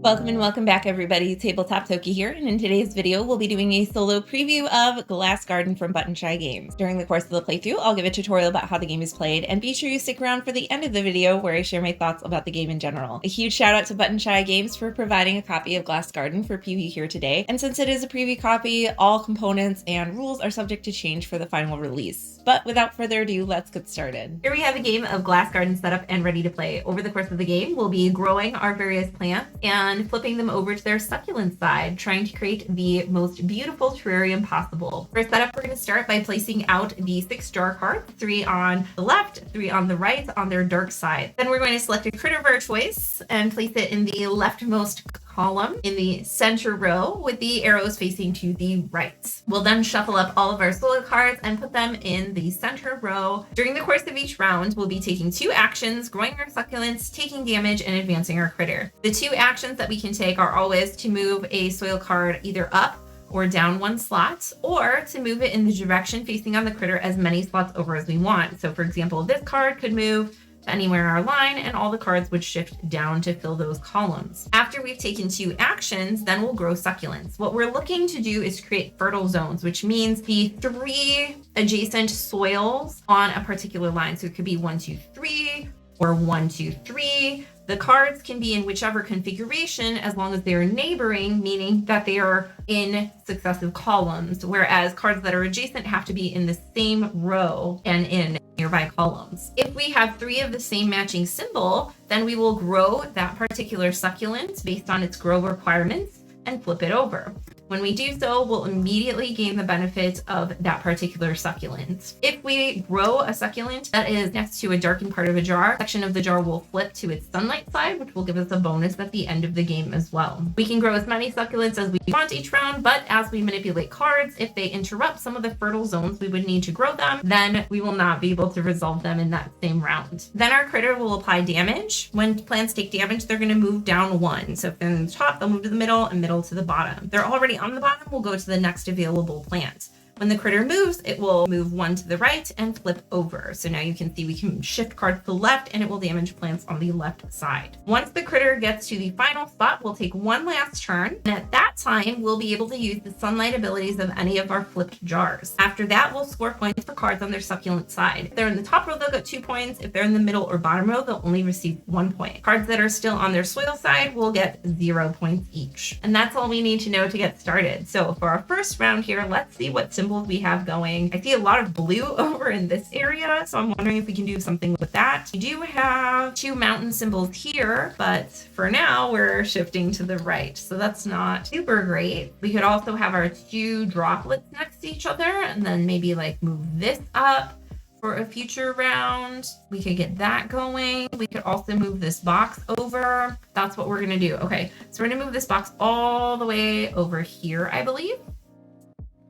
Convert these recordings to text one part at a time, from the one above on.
Welcome and welcome back, everybody. Tabletop Toki here, and in today's video, we'll be doing a solo preview of Glass Garden from PaRTy Games. During the course of the playthrough, I'll give a tutorial about how the game is played, and be sure you stick around for the end of the video where I share my thoughts about the game in general. A huge shout out to PaRTy Games for providing a copy of Glass Garden for preview here today, and since it is a preview copy, all components and rules are subject to change for the final release. But without further ado, let's get started. Here we have a game of Glass Garden set up and ready to play. Over the course of the game, we'll be growing our various plants and flipping them over to their succulent side, trying to create the most beautiful terrarium possible. For setup, we're going to start by placing out the 6 jar cards, 3 on the left, 3 on the right, on their dark side. Then we're going to select a critter of our choice and place it in the leftmost column in the center row with the arrows facing to the right. We'll then shuffle up all of our solo cards and put them in the center row. During the course of each round, we'll be taking 2 actions, growing our succulents, taking damage, and advancing our critter. The 2 actions that we can take are always to move a soil card either up or down 1 slot, or to move it in the direction facing on the critter as many slots over as we want. So for example, this card could move to anywhere in our line, and all the cards would shift down to fill those columns. After we've taken 2 actions, then we'll grow succulents. What we're looking to do is create fertile zones, which means the 3 adjacent soils on a particular line. So it could be 1, 2, 3, or 1, 2, 3. The cards can be in whichever configuration as long as they are neighboring, meaning that they are in successive columns, whereas cards that are adjacent have to be in the same row and in nearby columns. If we have 3 of the same matching symbol, then we will grow that particular succulent based on its grow requirements and flip it over. When we do so, we'll immediately gain the benefit of that particular succulent. If we grow a succulent that is next to a darkened part of a jar, a section of the jar will flip to its sunlight side, which will give us a bonus at the end of the game as well. We can grow as many succulents as we want each round, but as we manipulate cards, if they interrupt some of the fertile zones we would need to grow them, then we will not be able to resolve them in that same round. Then our critter will apply damage. When plants take damage, they're going to move down 1. So if they're in the top, they'll move to the middle, and middle to the bottom. They're already on the bottom, we'll go to the next available plant. When the critter moves, it will move 1 to the right and flip over. So now you can see we can shift cards to the left and it will damage plants on the left side. Once the critter gets to the final spot, we'll take 1 last turn. And at that time, we'll be able to use the sunlight abilities of any of our flipped jars. After that, we'll score points for cards on their succulent side. If they're in the top row, they'll get 2 points. If they're in the middle or bottom row, they'll only receive 1 point. Cards that are still on their soil side will get 0 points each. And that's all we need to know to get started. So for our first round here, let's see what symbols we have going. I see a lot of blue over in this area, so I'm wondering if we can do something with that. We do have 2 mountain symbols here, but for now we're shifting to the right, so that's not super great. We could also have our 2 droplets next to each other, and then maybe like move this up for a future round. We could get that going. We could also move this box over. That's what we're gonna do. Okay, so we're gonna move this box all the way over here, I believe.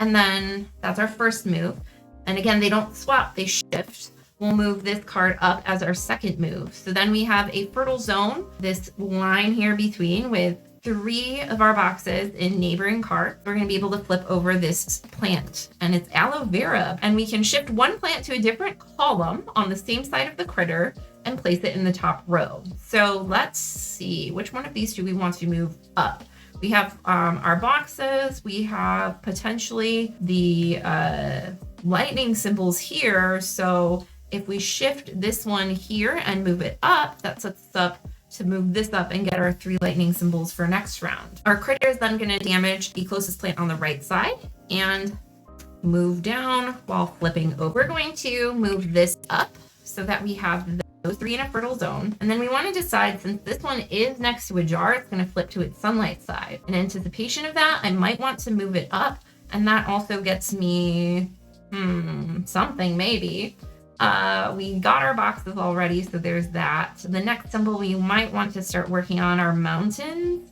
And then that's our first move. And again, they don't swap, they shift. We'll move this card up as our second move. So then we have a fertile zone, this line here between with 3 of our boxes in neighboring cards. We're gonna be able to flip over this plant, and it's aloe vera. And we can shift 1 plant to a different column on the same side of the critter and place it in the top row. So let's see, which one of these do we want to move up? We have our boxes, we have potentially the lightning symbols here. So if we shift this one here and move it up, that sets us up to move this up and get our 3 lightning symbols for next round. Our critter is then going to damage the closest plant on the right side and move down while flipping over. We're going to move this up so that we have those 3 in a fertile zone. And then we want to decide, since this one is next to a jar, it's going to flip to its sunlight side. In anticipation of that, I might want to move it up, and that also gets me something maybe. We got our boxes already, so there's that. The next symbol we might want to start working on are mountains.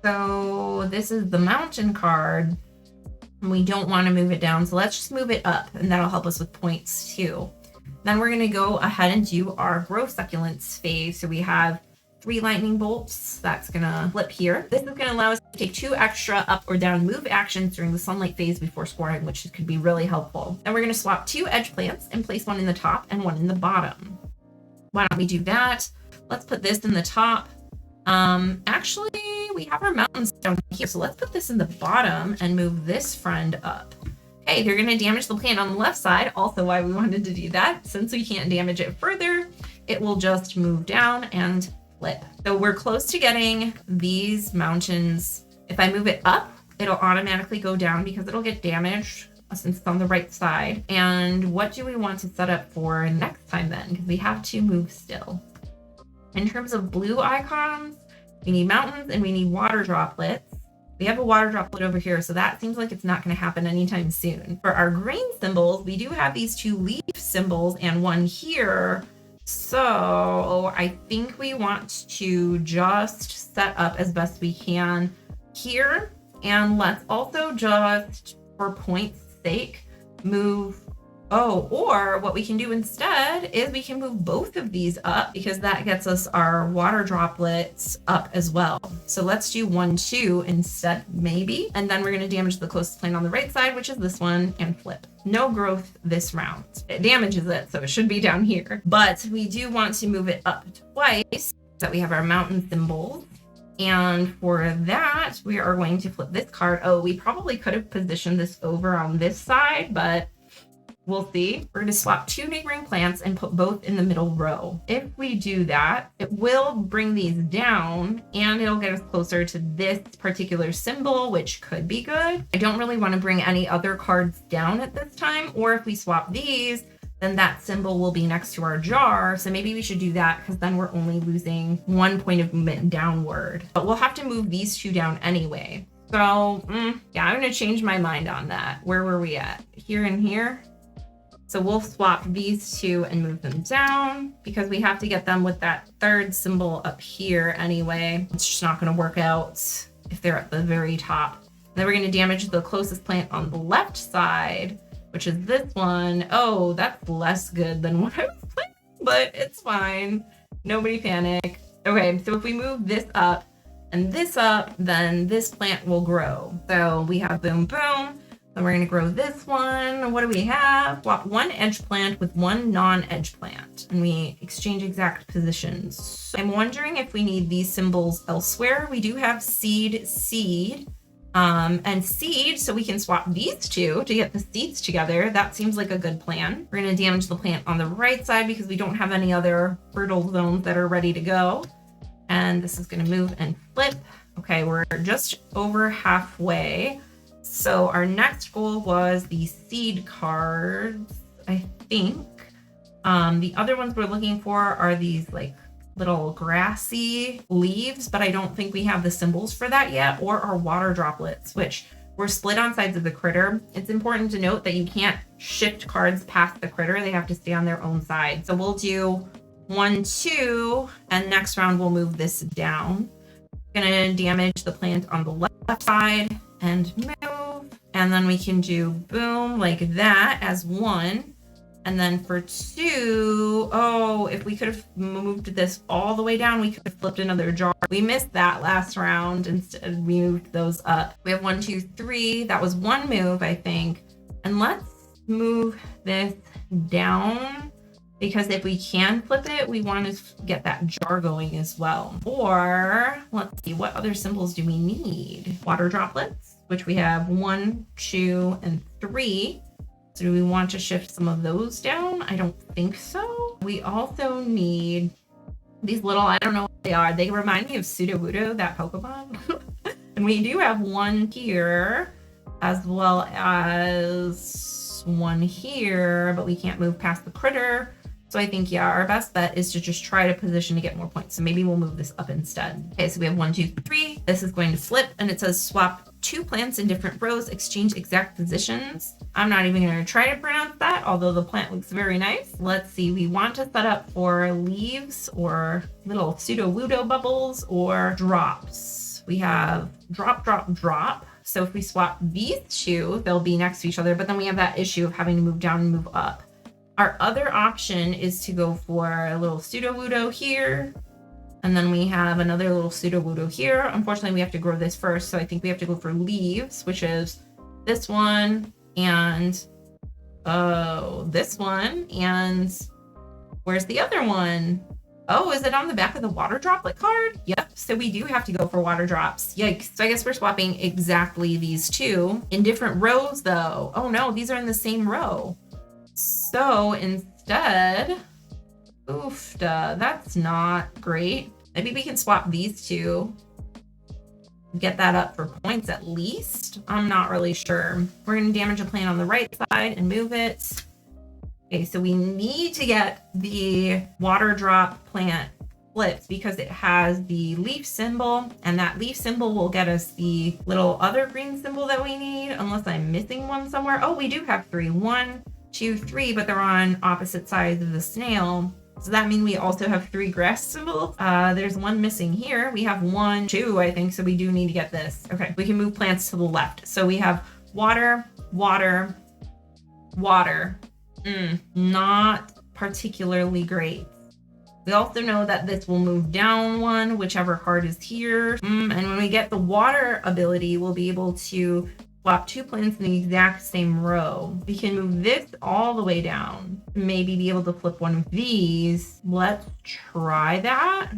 So this is the mountain card, and we don't want to move it down, so let's just move it up, and that'll help us with points too. Then we're going to go ahead and do our grow succulents phase. So we have 3 lightning bolts. That's going to flip here. This is going to allow us to take 2 extra up or down move actions during the sunlight phase before scoring, which could be really helpful. Then we're going to swap 2 edge plants and place 1 in the top and 1 in the bottom. Why don't we do that? Let's put this in the top. Actually, we have our mountains down here, so let's put this in the bottom and move this friend up. Okay, they're going to damage the plant on the left side, also why we wanted to do that. Since we can't damage it further, it will just move down and flip. So we're close to getting these mountains. If I move it up, it'll automatically go down because it'll get damaged since it's on the right side. And what do we want to set up for next time then? Because we have to move still. In terms of blue icons, we need mountains and we need water droplets. We have a water droplet over here, so that seems like it's not going to happen anytime soon. For our green symbols, we do have these 2 leaf symbols and one here. So I think we want to just set up as best we can here. And let's also just, for point's sake, move. Oh, or what we can do instead is we can move both of these up because that gets us our water droplets up as well. So let's do 1, 2 instead, maybe. And then we're going to damage the closest plant on the right side, which is this one, and flip. No growth this round. It damages it, so it should be down here. But we do want to move it up twice so that we have our mountain symbols. And for that, we are going to flip this card. Oh, we probably could have positioned this over on this side, but we'll see. We're going to swap 2 neighboring plants and put both in the middle row. If we do that, it will bring these down and it'll get us closer to this particular symbol, which could be good. I don't really want to bring any other cards down at this time, or if we swap these, then that symbol will be next to our jar. So maybe we should do that because then we're only losing 1 point of movement downward. But we'll have to move these 2 down anyway. So yeah, I'm going to change my mind on that. Where were we at? Here and here. So we'll swap these 2 and move them down because we have to get them with that 3rd symbol up here anyway. It's just not going to work out if they're at the very top. And then we're going to damage the closest plant on the left side, which is this one. Oh, that's less good than what I was planning, but it's fine. Nobody panic. Okay, so if we move this up and this up, then this plant will grow. So we have boom, boom. So we're going to grow this one. What do we have? Swap 1 edge plant with 1 non-edge plant. And we exchange exact positions. So I'm wondering if we need these symbols elsewhere. We do have seed, seed, and seed. So we can swap these 2 to get the seeds together. That seems like a good plan. We're going to damage the plant on the right side because we don't have any other fertile zones that are ready to go. And this is going to move and flip. Okay, we're just over halfway. So our next goal was the seed cards, I think. The other ones we're looking for are these like little grassy leaves, but I don't think we have the symbols for that yet, or our water droplets, which were split on sides of the critter. It's important to note that you can't shift cards past the critter. They have to stay on their own side. So we'll do 1, 2, and next round we'll move this down. Gonna damage the plant on the left side and move, and then we can do boom like that as 1, and then for 2, oh, if we could have moved this all the way down, we could have flipped another jar. We missed that last round. Instead we moved those up. We have 1, 2, 3. That was 1 move, I think. And let's move this down because if we can flip it, we want to get that jar going as well. Or let's see, what other symbols do we need? Water droplets, which we have 1, 2, and 3. So do we want to shift some of those down? I don't think so. We also need these little, I don't know what they are. They remind me of Sudowoodo, that Pokemon. And we do have 1 here as well as 1 here, but we can't move past the critter. So I think, yeah, our best bet is to just try to position to get more points. So maybe we'll move this up instead. Okay, so we have 1, 2, 3. This is going to flip, and it says swap 2 plants in different rows, exchange exact positions. I'm not even going to try to pronounce that, although the plant looks very nice. Let's see, we want to set up for leaves or little Sudowoodo bubbles or drops. We have drop, drop, drop. So if we swap these 2, they'll be next to each other, but then we have that issue of having to move down and move up. Our other option is to go for a little Sudowoodo here, and then we have another little Sudowoodo here. Unfortunately, we have to grow this first, so I think we have to go for leaves, which is this one and this one. And where's the other one? Oh, is it on the back of the water droplet card? Yep, so we do have to go for water drops. Yikes. So I guess we're swapping exactly these two in different rows though. Oh no, these are in the same row. So instead, that's not great. Maybe we can swap these two. Get that up for points at least. I'm not really sure. We're gonna damage a plant on the right side and move it. Okay, so we need to get the water drop plant flipped because it has the leaf symbol, and that leaf symbol will get us the little other green symbol that we need, unless I'm missing one somewhere. Oh, we do have 3. 1, 2, 3, but they're on opposite sides of the snail. So that means we also have 3 grass symbols. There's one missing here. We have 1, 2, I think, so we do need to get this. Okay, we can move plants to the left. So we have water, water, water. Not particularly great. We also know that this will move down 1, whichever card is here. And when we get the water ability, we'll be able to swap 2 plants in the exact same row. We can move this all the way down. Maybe be able to flip one of these. Let's try that.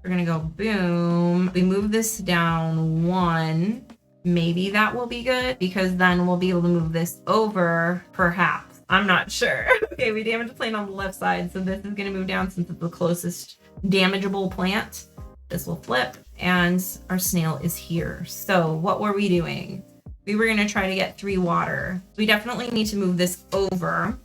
We're gonna go boom. We move this down 1. Maybe that will be good because then we'll be able to move this over, perhaps. I'm not sure. Okay, we damaged a plant on the left side, so this is going to move down since it's the closest damageable plant. This will flip, and our snail is here. So what were we doing? We were going to try to get 3 water. We definitely need to move this over.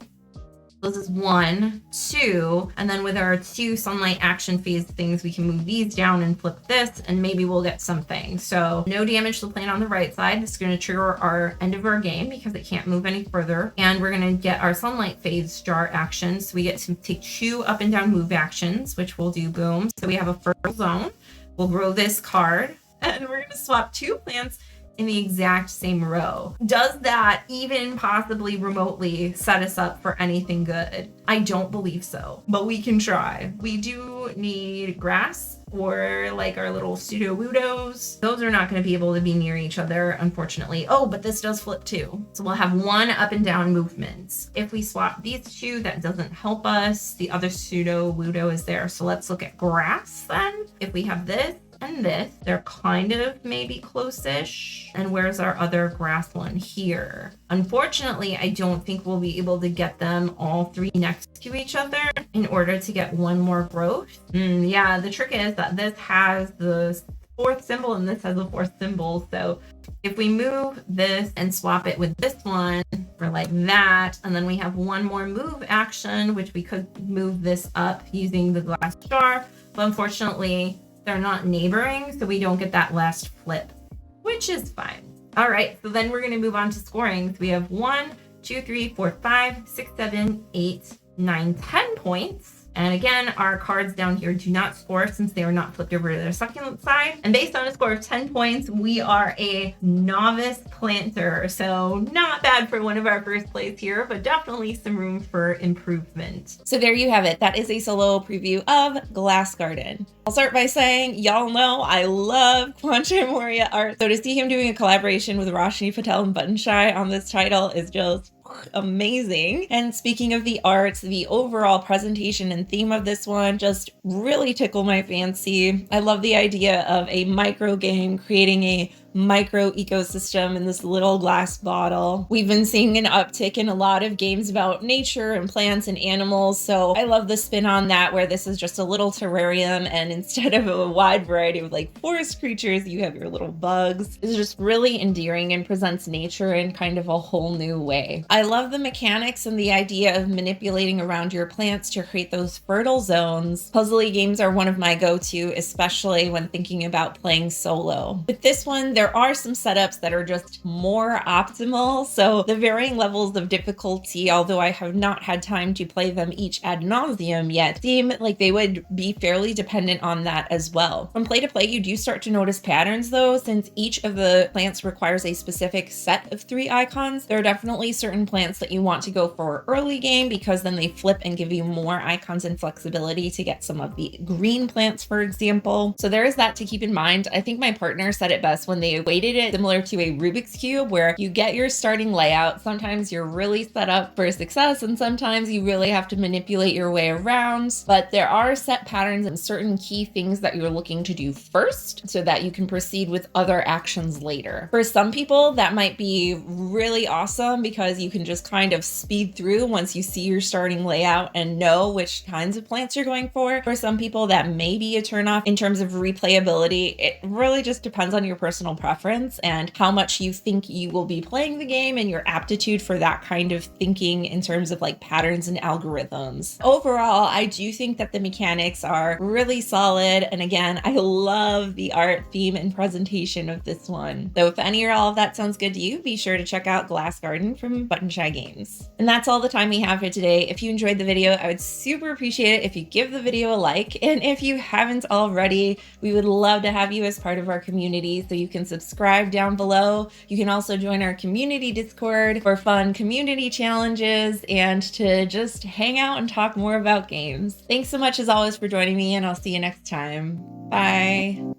This is 1, 2, and then with our 2 sunlight action phase things, we can move these down and flip this, and maybe we'll get something. So no damage to the plant on the right side. This is going to trigger our end of our game because it can't move any further. And we're going to get our sunlight phase jar action. So we get to take 2 up and down move actions, which we'll do boom. So we have a fertile zone. We'll grow this card, and we're going to swap 2 plants in the exact same row. Does that even possibly remotely set us up for anything good? I don't believe so, but we can try. We do need grass or like our little pseudo-wudos. Those are not going to be able to be near each other, unfortunately. Oh, but this does flip too. So we'll have 1 up and down movements. If we swap these 2, that doesn't help us. The other pseudo-wudo is there. So let's look at grass then. If we have this, and this, they're kind of maybe close-ish. And where's our other grass one? Here. Unfortunately, I don't think we'll be able to get them all 3 next to each other in order to get 1 more growth. Yeah, the trick is that this has the 4th symbol and this has the 4th symbol. So if we move this and swap it with this one, we're like that, and then we have 1 more move action, which we could move this up using the glass jar, but unfortunately, they're not neighboring, so we don't get that last flip, which is fine. All right, so then we're going to move on to scoring. So we have 1, 2, 3, 4, 5, 6, 7, 8, 9, 10 points. And again, our cards down here do not score since they are not flipped over to their succulent side. And based on a score of 10 points, we are a novice planter. So not bad for one of our first plays here, but definitely some room for improvement. So there you have it. That is a solo preview of Glass Garden. I'll start by saying, y'all know I love Quancha Moria art. So to see him doing a collaboration with Roshni Patel and Buttonshy on this title is just amazing. And speaking of the art, the overall presentation and theme of this one just really tickle my fancy. I love the idea of a micro game creating a micro ecosystem in this little glass bottle. We've been seeing an uptick in a lot of games about nature and plants and animals, so I love the spin on that, where this is just a little terrarium, and instead of a wide variety of like forest creatures, you have your little bugs. It's just really endearing and presents nature in kind of a whole new way. I love the mechanics and the idea of manipulating around your plants to create those fertile zones. Puzzly games are one of my go-to, especially when thinking about playing solo. With this one, there are some setups that are just more optimal, so the varying levels of difficulty, although I have not had time to play them each ad nauseum yet, seem like they would be fairly dependent on that as well. From play to play, you do start to notice patterns though, since each of the plants requires a specific set of 3 icons. There are definitely certain plants that you want to go for early game because then they flip and give you more icons and flexibility to get some of the green plants, for example. So there is that to keep in mind. I think my partner said it best when they they weighted it similar to a Rubik's Cube, where you get your starting layout. Sometimes you're really set up for success, and sometimes you really have to manipulate your way around. But there are set patterns and certain key things that you're looking to do first so that you can proceed with other actions later. For some people, that might be really awesome because you can just kind of speed through once you see your starting layout and know which kinds of plants you're going for. For some people, that may be a turnoff in terms of replayability. It really just depends on your personal preference and how much you think you will be playing the game and your aptitude for that kind of thinking in terms of like patterns and algorithms. Overall, I do think that the mechanics are really solid. And again, I love the art, theme, and presentation of this one. So if any or all of that sounds good to you, be sure to check out Glass Garden from Button Shy Games. And that's all the time we have for today. If you enjoyed the video, I would super appreciate it if you give the video a like. And if you haven't already, we would love to have you as part of our community. So you can subscribe down below. You can also join our community Discord for fun community challenges and to just hang out and talk more about games. Thanks so much as always for joining me, and I'll see you next time. Bye.